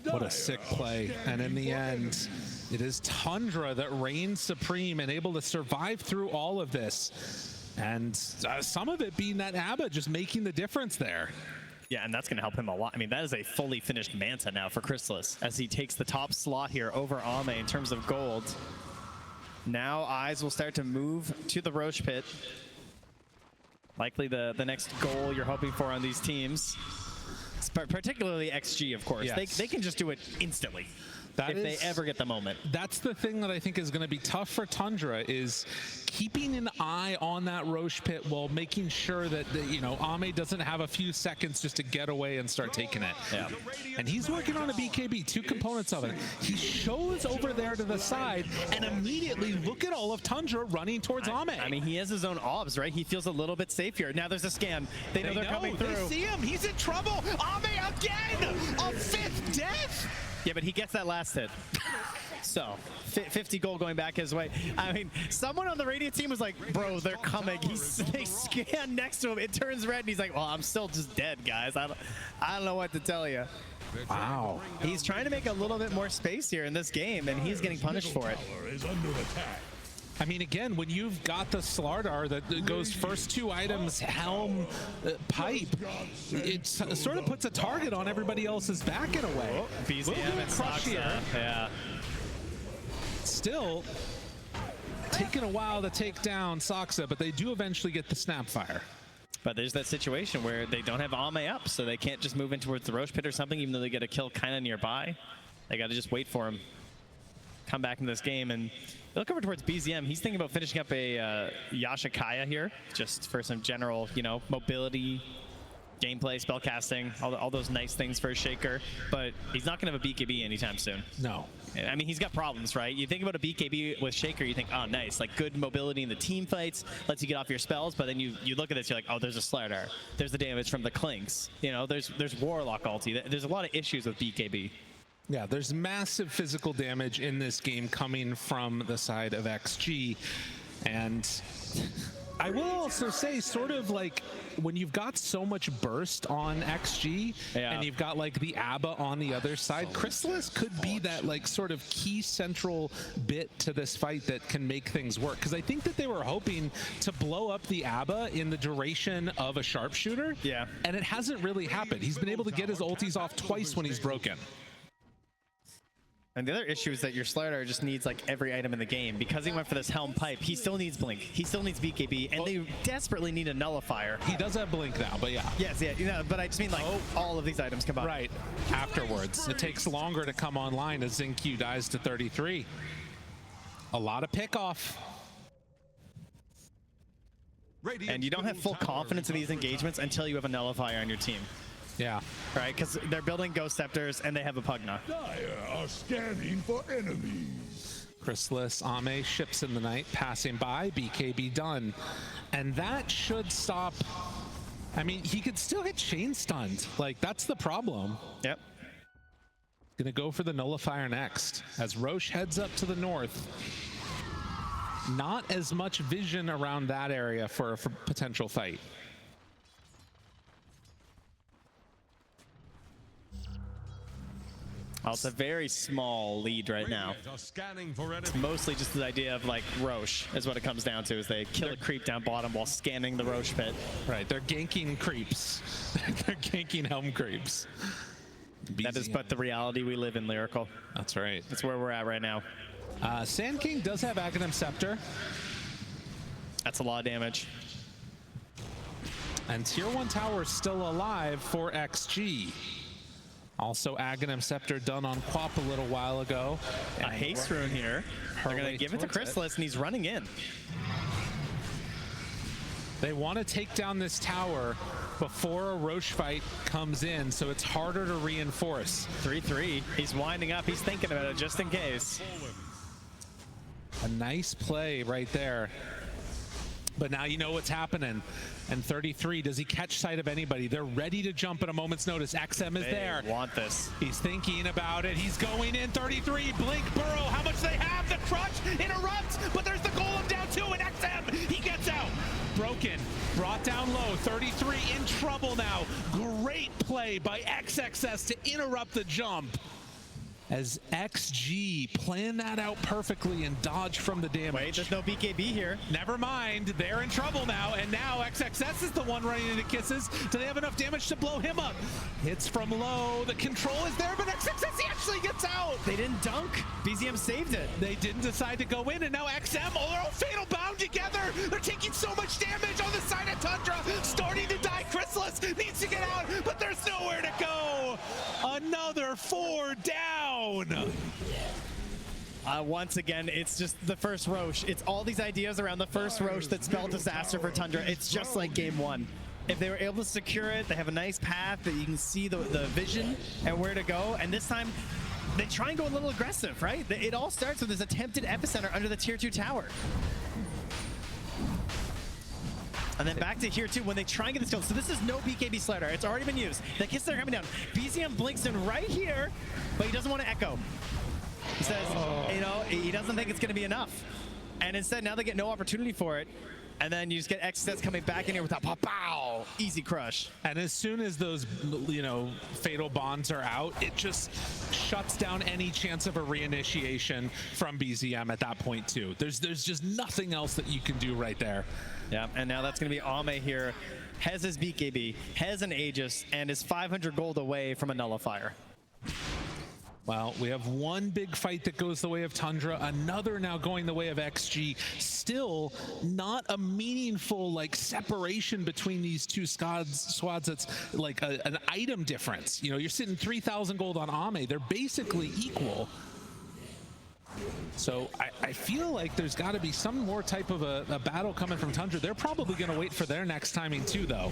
What a sick play. And in the end, it is Tundra that reigns supreme and able to survive through all of this. And some of it being that ABBA just making the difference there. Yeah, and that's going to help him a lot. I mean, that is a fully finished Manta now for Chrysalis as he takes the top slot here over Ame in terms of gold. Now eyes will start to move to the Roche Pit. Likely the next goal you're hoping for on these teams. Particularly XG, of course. Yes. They can just do it instantly if they ever get the moment. That's the thing that I think is going to be tough for Tundra, is keeping an eye on that Roche Pit while making sure that, you know, Ame doesn't have a few seconds just to get away and start taking it. Yeah. And he's working on a BKB, 2 components of it. He shows over there to the side, and immediately look at all of Tundra running towards Ame. I mean, he has his own obs, right? He feels a little bit safer. Now there's a scan. They know they're coming through. They see him. He's in trouble. Ame again! A 5th death! Yeah, but he gets that last hit. So, 50 gold going back his way. I mean, someone on the Radiant team was like, bro, they're coming. They scan next to him. It turns red, and he's like, well, I'm still just dead, guys. I don't know what to tell you. Wow. He's trying to make a little bit more space here in this game, and he's getting punished for it. I mean, again, when you've got the Slardar that goes first 2 items, helm, pipe, it sort of puts a target on everybody else's back in a way. BZM and Saksa. Yeah. Still taking a while to take down Saksa, but they do eventually get the Snapfire. But there's that situation where they don't have Ame up, so they can't just move in towards the Roche Pit or something, even though they get a kill kind of nearby. They got to just wait for him. Come back into this game, and look over towards BZM. He's thinking about finishing up a Yashikaya here, just for some general, you know, mobility, gameplay, spellcasting, all those nice things for a Shaker. But he's not going to have a BKB anytime soon. No. I mean, he's got problems, right? You think about a BKB with Shaker, you think, oh, nice, like good mobility in the team fights, lets you get off your spells. But then you look at this, you're like, oh, there's a Slardar. There's the damage from the Clinks. You know, there's Warlock ulti. There's a lot of issues with BKB. Yeah, there's massive physical damage in this game coming from the side of XG. And I will also say, sort of like, when you've got so much burst on XG, and you've got like the ABBA on the other side, Chrysalis could be that like sort of key central bit to this fight that can make things work. Because I think that they were hoping to blow up the ABBA in the duration of a sharpshooter. Yeah. And it hasn't really happened. He's been able to get his ultis off twice when he's broken. And the other issue is that your Slardar just needs like every item in the game. Because he went for this Helm Pipe, he still needs Blink. He still needs BKB, and they desperately need a Nullifier. He does have Blink now, but yeah. Yes, yeah, you know, but I just mean like all of these items combined. Right, afterwards. It takes longer to come online as Xingqiu dies to 33. A lot of pick-off. And you don't have full confidence in these engagements until you have a Nullifier on your team. Yeah. Right, because they're building Ghost Scepters and they have a Pugna. Dire are scanning for enemies. Chrysalis, Ame, ships in the night, passing by, BKB done. And that should stop. I mean, he could still get chain stunned. Like, that's the problem. Yep. Gonna go for the Nullifier next. As Roche heads up to the north. Not as much vision around that area for a potential fight. Oh, it's a very small lead right now. It's mostly just the idea of like Roche is what it comes down to, is they kill a creep down bottom while scanning the Roche pit. Right, they're ganking creeps. They're ganking Helm creeps. That is but the reality we live in, Lyrical. That's right. That's where we're at right now. Sand King does have Aghanim Scepter. That's a lot of damage. And Tier 1 Tower is still alive for XG. Also, Aghanim Scepter done on Quap a little while ago. A haste rune here. They're going to give it to Chrysalis, and he's running in. They want to take down this tower before a Roche fight comes in, so it's harder to reinforce. 3-3. He's winding up. He's thinking about it just in case. A nice play right there. But now you know what's happening. And 33, does he catch sight of anybody? They're ready to jump at a moment's notice. XM is there. Want this. He's thinking about it. He's going in. 33, Blink, Burrow. How much they have? The Crutch interrupts, but there's the Golem down too, and XM, he gets out. Broken, brought down low. 33 in trouble now. Great play by XXS to interrupt the jump, as XG planned that out perfectly and dodged from the damage. Wait, there's no BKB here. Never mind, they're in trouble now, and now XXS is the one running into kisses. Do they have enough damage to blow him up? Hits from low, the control is there, but XXS, he actually gets out. They didn't dunk. BZM saved it. They didn't decide to go in, and now XM, oh, they're all fatal bound together. They're taking so much damage on the side of Tundra, starting to die. Chrysalis needs to get out, but there's nowhere to go. Another 4 down. Once again, it's just the first Roche. It's all these ideas around the first Roche that spell disaster for Tundra. It's just like game 1. If they were able to secure it, they have a nice path that you can see the vision and where to go. And this time, they try and go a little aggressive, right? It all starts with this attempted epicenter under the tier 2 tower. And then back to here too when they try and get this kill. So this is no BKB slider. It's already been used. The kisses are coming down. BZM blinks in right here, but he doesn't want to echo. He says, you know, he doesn't think it's going to be enough. And instead, now they get no opportunity for it. And then you just get XZ coming back in here with a pow, easy crush. And as soon as those, you know, fatal bonds are out, it just shuts down any chance of a reinitiation from BZM at that point too. There's just nothing else that you can do right there. Yeah, and now that's going to be Ame here. Has his BKB, has an Aegis, and is 500 gold away from a nullifier. Well, we have one big fight that goes the way of Tundra, another now going the way of XG. Still not a meaningful like separation between these two squads that's like an item difference. You know, you're sitting 3,000 gold on Ame. They're basically equal. So I feel like there's got to be some more type of a battle coming from Tundra. They're probably going to wait for their next timing too, though.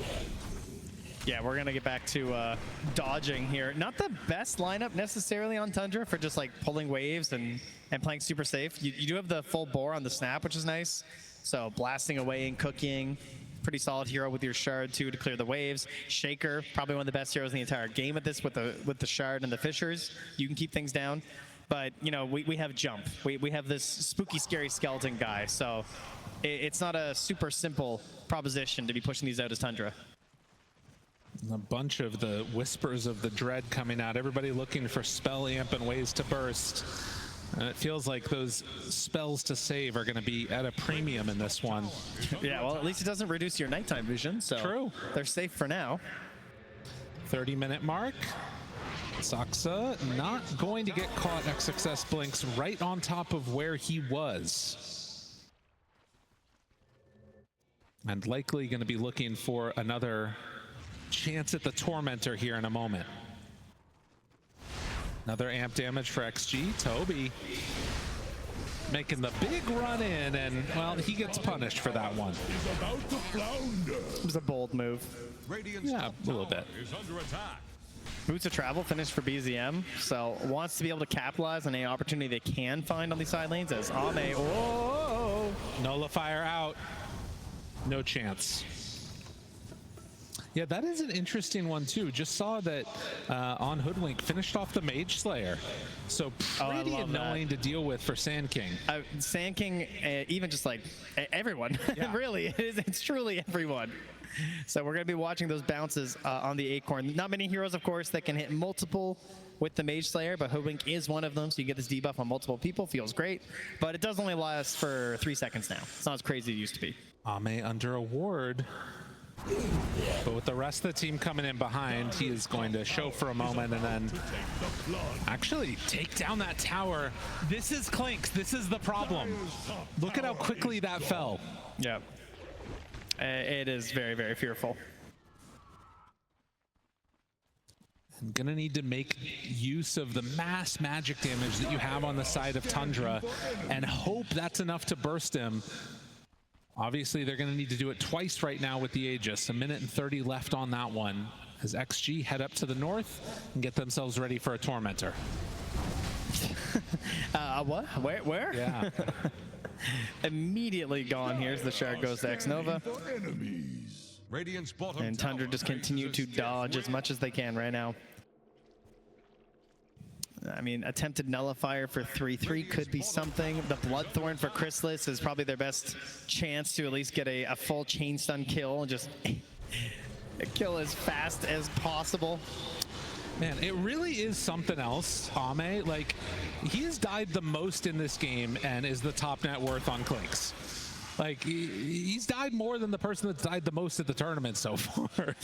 Yeah, we're going to get back to dodging here. Not the best lineup necessarily on Tundra for just like pulling waves and playing super safe. You do have the full bore on the snap, which is nice. So blasting away and cooking. Pretty solid hero with your shard too to clear the waves. Shaker, probably one of the best heroes in the entire game at this with the shard and the fishers. You can keep things down. But, you know, we have jump. We have this spooky, scary skeleton guy. So it's not a super simple proposition to be pushing these out as Tundra. A bunch of the whispers of the dread coming out. Everybody looking for spell amp and ways to burst. And it feels like those spells to save are going to be at a premium in this one. Yeah, well, at least it doesn't reduce your nighttime vision. So true. They're safe for now. 30-minute mark. Saksa not going to get caught. XXS blinks right on top of where he was. And likely going to be looking for another chance at the Tormentor here in a moment. Another amp damage for XG. Toby making the big run in, and, well, he gets punished for that one. It was a bold move. Yeah, a little bit. Boots of Travel finished for BZM, so wants to be able to capitalize on any opportunity they can find on these side lanes as Ame. Whoa! Nullifier out. No chance. Yeah, that is an interesting one too. Just saw that on Hoodwink finished off the Mage Slayer. So pretty annoying to deal with for Sand King. Sand King, even just like everyone, yeah. Really, it's truly everyone. So we're going to be watching those bounces on the Acorn. Not many heroes, of course, that can hit multiple with the Mage Slayer, but Hoodwink is one of them, so you get this debuff on multiple people. Feels great, but it does only last for 3 seconds now. It's not as crazy as it used to be. Ame under a ward. But with the rest of the team coming in behind, he is going to show for a moment and then actually take down that tower. This is Clinks. This is the problem. Look at how quickly that fell. Yeah. It is very, very fearful. I'm gonna need to make use of the mass magic damage that you have on the side of Tundra and hope that's enough to burst him. Obviously, they're going to need to do it twice right now with the Aegis. 1 minute and 30 left on that one as XG head up to the north and get themselves ready for a Tormentor. What? Where? Yeah. Immediately gone. Here's the shard goes to Xnova. And Tundra just continue to dodge as much as they can right now. I mean, attempted nullifier for 3-3 could be something. The Bloodthorn for Chrysalis is probably their best chance to at least get a full chain stun kill and just kill as fast as possible. Man, it really is something else, Ame. Like, he has died the most in this game and is the top net worth on Clinks. Like, he's died more than the person that's died the most at the tournament so far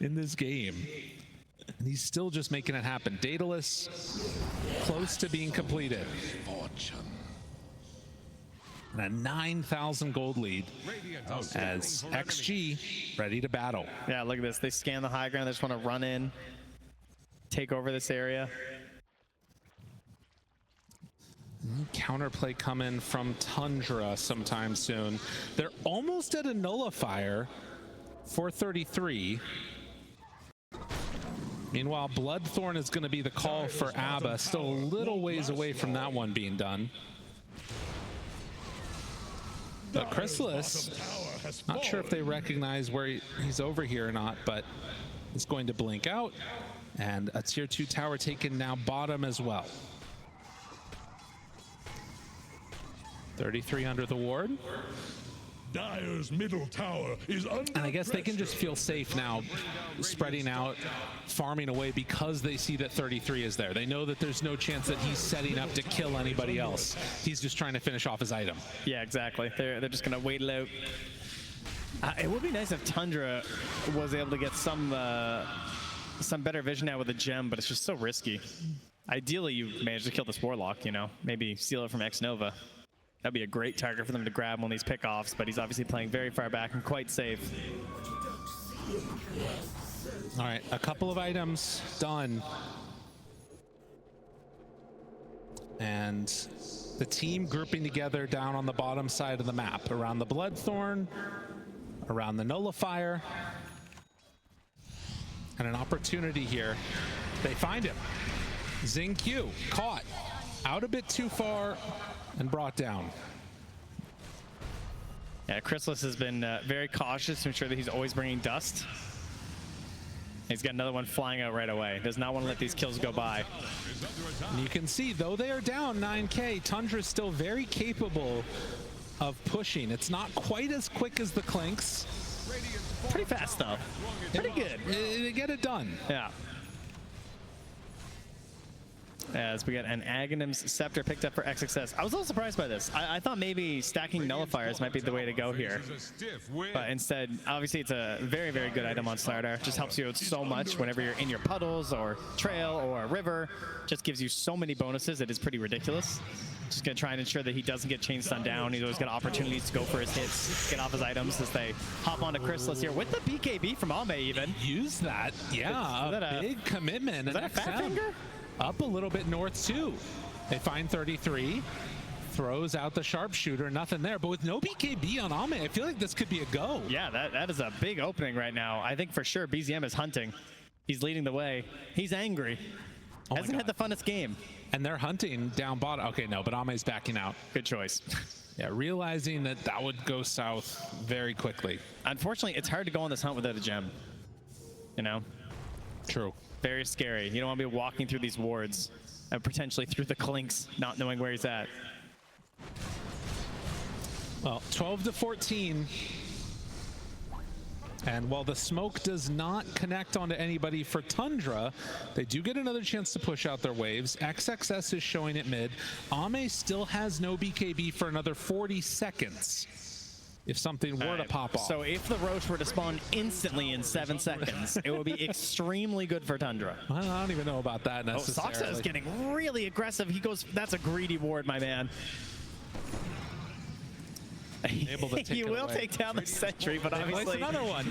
in this game. And he's still just making it happen. Daedalus close to being completed. And a 9,000 gold lead as XG ready to battle. Yeah, look at this. They scan the high ground. They just want to run in, take over this area. Counterplay coming from Tundra sometime soon. They're almost at a nullifier for 33. Meanwhile, Bloodthorn is going to be the call for Abba. Still a little ways away from that one being done. But Chrysalis, not sure if they recognize where he's over here or not, but it's going to blink out. And a tier 2 tower taken now bottom as well. 33 under the ward. Dire's middle tower is under And I guess they can just feel safe now, spreading out, farming away because they see that 33 is there. They know that there's no chance that he's setting up to kill anybody else. He's just trying to finish off his item. Yeah, exactly. They're just going to wait it out. It would be nice if Tundra was able to get some better vision out with a gem, but it's just so risky. Ideally, you manage to kill this Warlock, you know, maybe steal it from Xnova. That'd be a great target for them to grab on these pickoffs, but he's obviously playing very far back and quite safe. All right, a couple of items done. And the team grouping together down on the bottom side of the map, around the Bloodthorn, around the Nullifier, and an opportunity here. They find him. Xing Q caught out a bit too far and brought down. Yeah, Chrysalis has been very cautious to ensure that he's always bringing dust. He's got another one flying out right away. Does not want to let these kills go by. And you can see, though they are down 9K, Tundra is still very capable of pushing. It's not quite as quick as the Clinks. Pretty fast, though. Pretty good. They get it done. Yeah. As we get an Aghanim's Scepter picked up for XXS. I was a little surprised by this. I thought maybe stacking Nullifiers might be the way to go here. But instead, obviously it's a very, very good item on Slardar. Just helps you out so much whenever you're in your puddles or trail or a river. Just gives you so many bonuses. It is pretty ridiculous. Just going to try and ensure that he doesn't get chain stun down. He's always got opportunities to go for his hits, get off his items as they hop onto Chrysalis here with the BKB from Ame even. Use that. Yeah, Is that a big commitment. Is that a fat finger? Up a little bit north too. They find 33, throws out the sharpshooter, nothing there. But with no BKB on Ame, I feel like this could be a go. Yeah, that is a big opening right now. I think for sure BZM is hunting. He's leading the way. He's angry. Hasn't had the funnest game. And they're hunting down bottom. Okay, no, but Ame's backing out. Good choice. Yeah, realizing that that would go south very quickly. Unfortunately, it's hard to go on this hunt without a gem. You know? True. Very scary. You don't want to be walking through these wards and potentially through the Clinks, not knowing where he's at. Well, 12 to 14. And while the smoke does not connect onto anybody for Tundra, they do get another chance to push out their waves. XXS is showing it mid. Ame still has no BKB for another 40 seconds. If something were to pop off. So if the Roach were to spawn instantly in 7 seconds, it would be extremely good for Tundra. I don't even know about that necessarily. Oh, Saksa is getting really aggressive. He goes, that's a greedy ward, my man. Able to take he will take down the sentry, but obviously another one.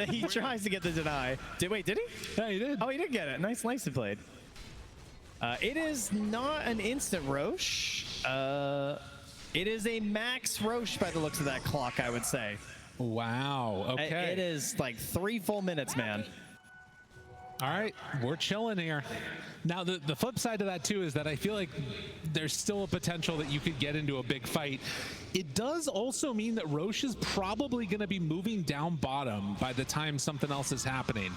he tries to get the deny. Wait, did he? Yeah, he did. Oh, he did get it. Nice nicely played. It is not an instant Roche. It is a max Roche by the looks of that clock, I would say. Wow, okay. It is like 3 full minutes, man. All right, we're chilling here. Now, the flip side of that, too, is that I feel like there's still a potential that you could get into a big fight. It does also mean that Roche is probably going to be moving down bottom by the time something else is happening.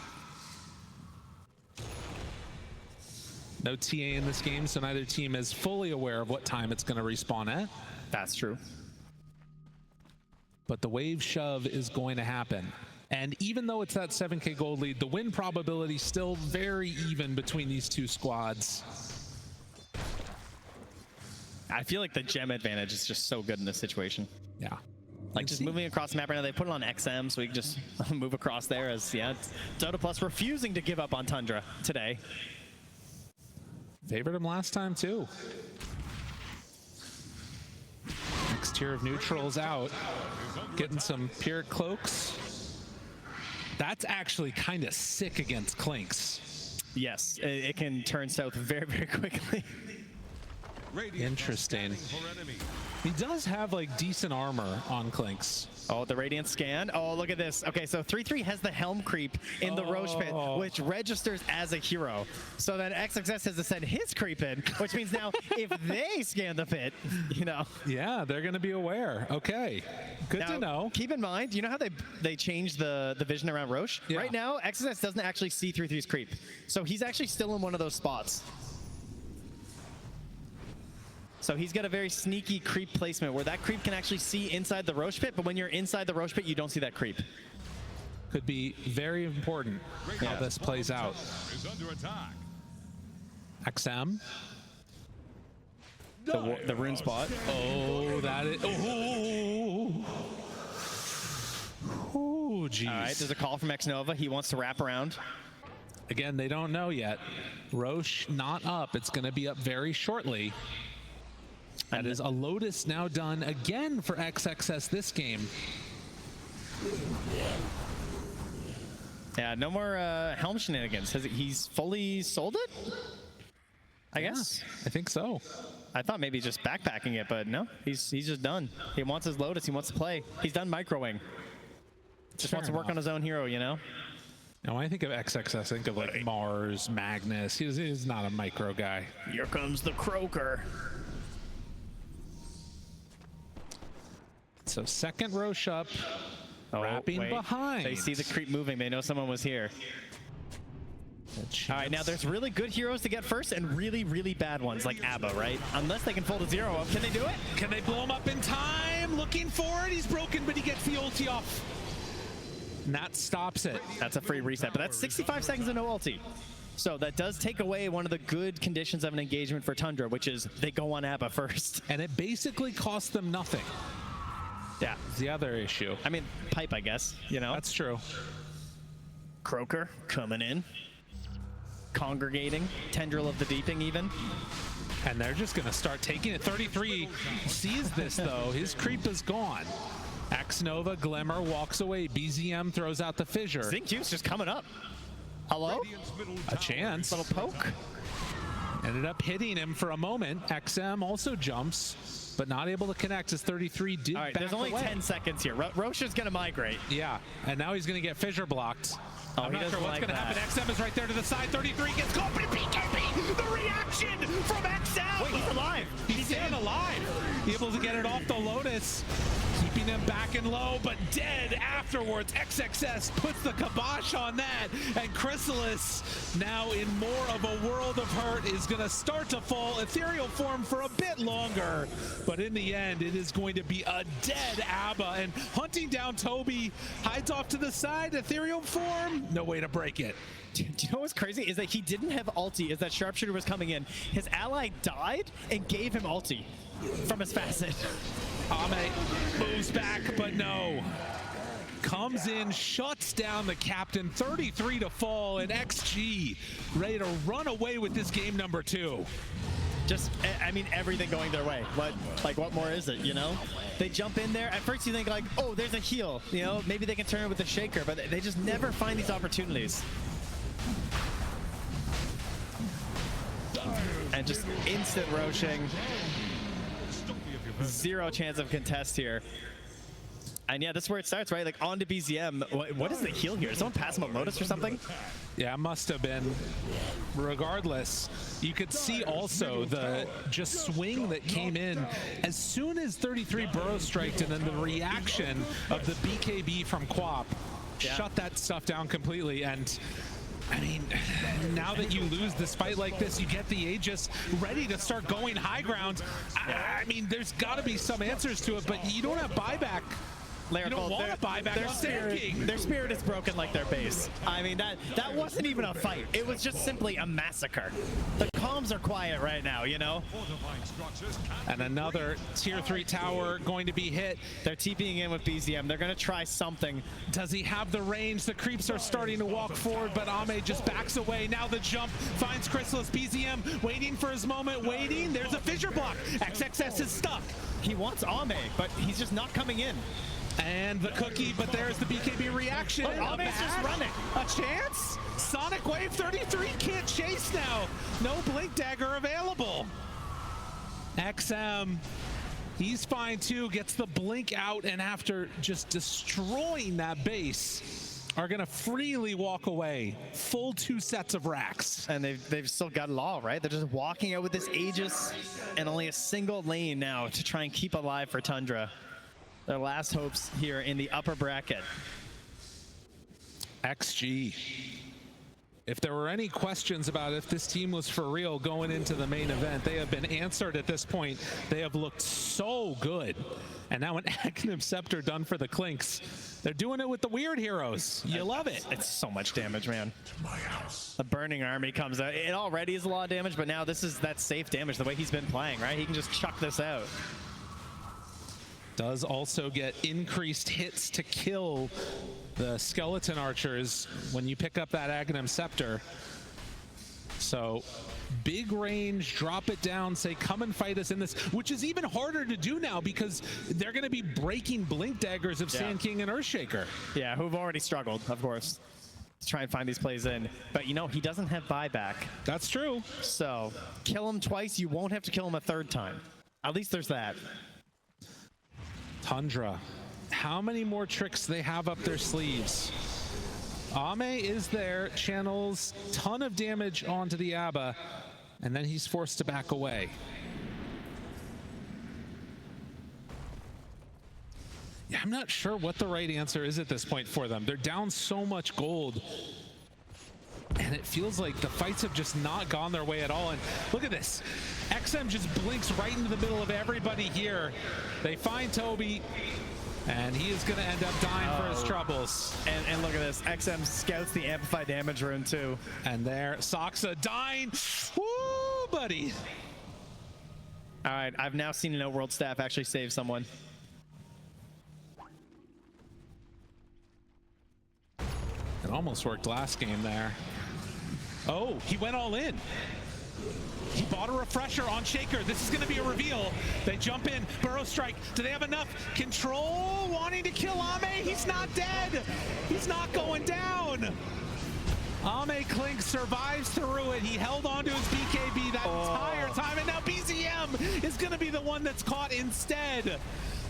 No TA in this game, so neither team is fully aware of what time it's going to respawn at. That's true. But the wave shove is going to happen. And even though it's that 7K gold lead, the win probability is still very even between these two squads. I feel like the gem advantage is just so good in this situation. Yeah. Like just moving across the map right now, they put it on XM, so we can just move across there as, yeah, Dota Plus refusing to give up on Tundra today. Favored him last time too. Next tier of neutrals out. Getting some Pyrrhic cloaks. That's actually kind of sick against Clinks. Yes, it can turn south very, very quickly. Interesting. He does have like decent armor on Clinks. Oh, the Radiant scan. Oh, look at this. Okay, so 3-3 has the Helm creep in the Roche pit, which registers as a hero. So then XXS has to send his creep in, which means now if they scan the pit, you know. Yeah, they're going to be aware. Okay, good to know. Keep in mind, you know how they changed the vision around Roche? Yeah. Right now, XXS doesn't actually see 3-3's creep. So he's actually still in one of those spots. So he's got a very sneaky creep placement where that creep can actually see inside the Roche pit, but when you're inside the Roche pit, you don't see that creep. Could be very important how this plays out. XM. The rune spot. Oh, that is. Oh, oh, geez. All right, there's a call from Xnova. He wants to wrap around. Again, they don't know yet. Roche not up. It's going to be up very shortly. That is a Lotus now done again for XXS this game. Yeah, no more Helm shenanigans. He's fully sold it? I guess. I think so. I thought maybe just backpacking it, but no, he's just done. He wants his Lotus. He wants to play. He's done microwing. Just wants to work on his own hero, you know? Now, when I think of XXS, I think of like Mars, Magnus. He's not a micro guy. Here comes the Croaker. So second Roche up, wrapping behind. They see the creep moving. They know someone was here. All right, now there's really good heroes to get first and really, really bad ones like Abba, right? Unless they can fold a 0 up. Can they do it? Can they blow him up in time? Looking for it. He's broken, but he gets the ulti off. And that stops it. That's a free reset, but that's 65 seconds of no ulti. So that does take away one of the good conditions of an engagement for Tundra, which is they go on Abba first. And it basically costs them nothing. Yeah. The other issue. I mean, pipe, I guess, you know? That's true. Croaker coming in. Congregating. Tendril of the Deeping even. And they're just going to start taking it. 33 sees this, though. His creep is gone. Xnova, Glimmer walks away. BZM throws out the fissure. Xingqiu's just coming up. Hello? A chance. Little poke. Ended up hitting him for a moment. XM also jumps, but not able to connect as 33 did All right, back there's only away. 10 seconds here. Roche is going to migrate. Yeah, and now he's going to get fissure blocked. Oh, I'm not sure what's going to happen. XM is right there to the side. 33 gets caught, but BKB! The reaction from XM! Wait, he's alive! He's staying alive! Able to get it off the Lotus. Keeping him back and low, but dead afterwards. XXS puts the kibosh on that, and Chrysalis, now in more of a world of hurt, is going to start to fall ethereal form for a bit longer, but in the end, it is going to be a dead Abba, and hunting down Toby, hides off to the side, ethereal form, no way to break it. Do you know what's crazy? Is that he didn't have ulti as that sharpshooter was coming in. His ally died and gave him ulti from his facet. Ame moves back, but no. Comes in, shuts down the captain, 33 to fall, and XG ready to run away with this game number 2. Just, I mean, everything going their way. What more is it, you know? They jump in there. At first you think like, oh, there's a heal. You know, maybe they can turn it with a shaker, but they just never find these opportunities. And just instant roaching. 0 chance of contest here. And yeah, this is where it starts, right? Like on to BZM. What is the heal here? Did someone pass him a Lotus or something? Yeah, it must have been. Regardless, you could see also the just swing that came in as soon as 33 burrow striked, and then the reaction of the BKB from Quap shut that stuff down completely. And I mean, now that you lose this fight like this, you get the Aegis ready to start going high ground. I mean, there's got to be some answers to it, but you don't have buyback. You don't want to buy back their spirit is broken like their base. I mean, that wasn't even a fight. It was just simply a massacre. The comms are quiet right now, you know? And another tier 3 tower going to be hit. They're TPing in with BZM. They're going to try something. Does he have the range? The creeps are starting to walk forward, but Ame just backs away. Now the jump finds Chrysalis. BZM waiting for his moment, waiting. There's a fissure block. XXS is stuck. He wants Ame, but he's just not coming in. And the cookie, but there's the BKB reaction. Ame's just running. A chance? Sonic Wave 33 can't chase now. No Blink Dagger available. XM, he's fine too, gets the blink out, and after just destroying that base, are gonna freely walk away. Full 2 sets of racks. And they've still got it all, right? They're just walking out with this Aegis and only a single lane now to try and keep alive for Tundra. Their last hopes here in the upper bracket. XG. If there were any questions about if this team was for real going into the main event, they have been answered at this point. They have looked so good. And now an Aghanim Scepter done for the Clinks. They're doing it with the weird heroes. You love it. It's so much damage, man. The Burning Army comes out. It already is a lot of damage, but now this is that safe damage, the way he's been playing, right? He can just chuck this out. Does also get increased hits to kill the skeleton archers when you pick up that Aghanim Scepter. So big range, drop it down, say come and fight us in this, which is even harder to do now because they're going to be breaking Blink Daggers of Sand King and Earthshaker. Yeah, who've already struggled, of course, to try and find these plays in. But you know, he doesn't have buyback. That's true. So kill him twice, you won't have to kill him a third time. At least there's that. Tundra, how many more tricks they have up their sleeves? Ame is there, channels ton of damage onto the Abba, and then he's forced to back away. Yeah, I'm not sure what the right answer is at this point for them. They're down so much gold, and it feels like the fights have just not gone their way at all. And look at this. XM just blinks right into the middle of everybody here. They find Toby, and he is going to end up dying for his troubles. And look at this. XM scouts the amplified damage rune too. And there, Soxa dying. Woo, buddy. All right, I've now seen an Outworld staff actually save someone. It almost worked last game there. Oh, he went all in. He bought a refresher on Shaker. This is going to be a reveal. They jump in. Burrow Strike. Do they have enough control? Wanting to kill Ame. He's not dead. He's not going down. Ame Clink survives through it. He held on to his BKB that entire time. And now BZM is going to be the one that's caught instead.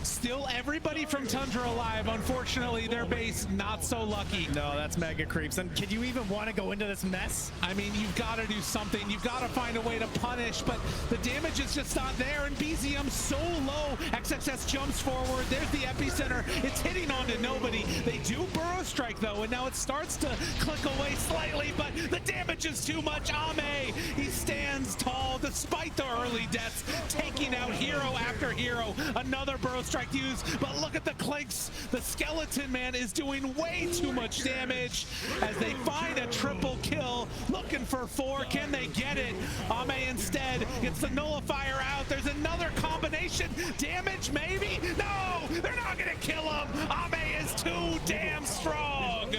Still everybody from Tundra alive. Unfortunately, their base not so lucky. No, that's mega creeps. And could you even want to go into this mess? I mean, you've got to do something. You've got to find a way to punish, but the damage is just not there, and BZM so low. XXS jumps forward. There's the epicenter. It's hitting onto nobody. They do Burrow Strike, though, and now it starts to click away slightly, but the damage is too much. Ame, he stands tall despite the early deaths, taking out hero after hero. Another Burrow Strike used, but look at the Clinks. The Skeleton Man is doing way too much damage as they find a triple kill, looking for 4. Can they get it? Ame instead gets the nullifier out. There's another combination. Damage, maybe? No! They're not gonna kill him! Ame is too damn strong!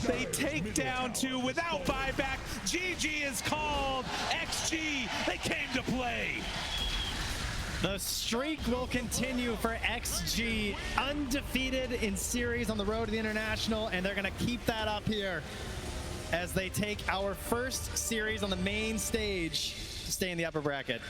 They take down 2 without buyback. GG is called. XG, they came to play. The streak will continue for XG, undefeated in series on the road to the International, and they're going to keep that up here as they take our first series on the main stage to stay in the upper bracket.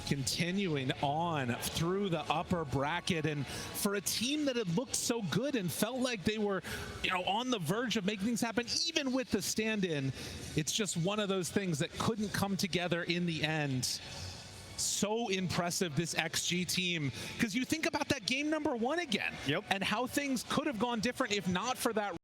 continuing on through the upper bracket, and for a team that had looked so good and felt like they were, you know, on the verge of making things happen, even with the stand-in, it's just one of those things that couldn't come together in the end. So impressive, this XG team, because you think about that game number 1 again, and how things could have gone different if not for that